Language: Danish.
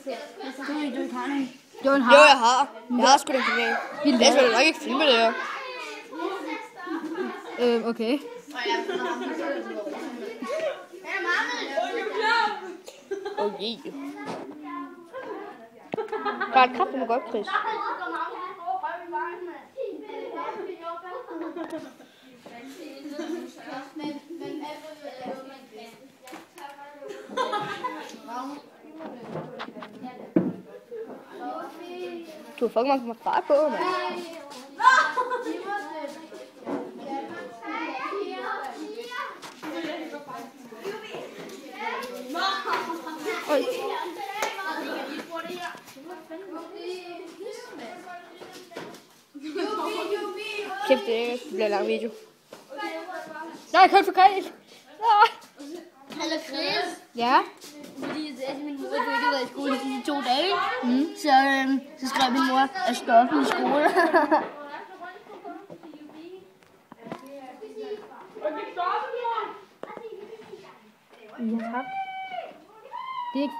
Du ikke har nogen? Jo, jeg har. Jeg har sgu den kanal. Jeg skal nok ikke filme det her. Okay. Okay. Der er et kaffe med godt, Chris. Du har fucking mange fart på, mand. Oj. Kæft, det bliver en lang video. Nej, jeg kørte for galt. Hallo Chris. Ja? Fordi min mor ikke har været i skole de sidste 2 dage, så skrev min mor at stoppe i skole. Ja, tak. Det er ikke...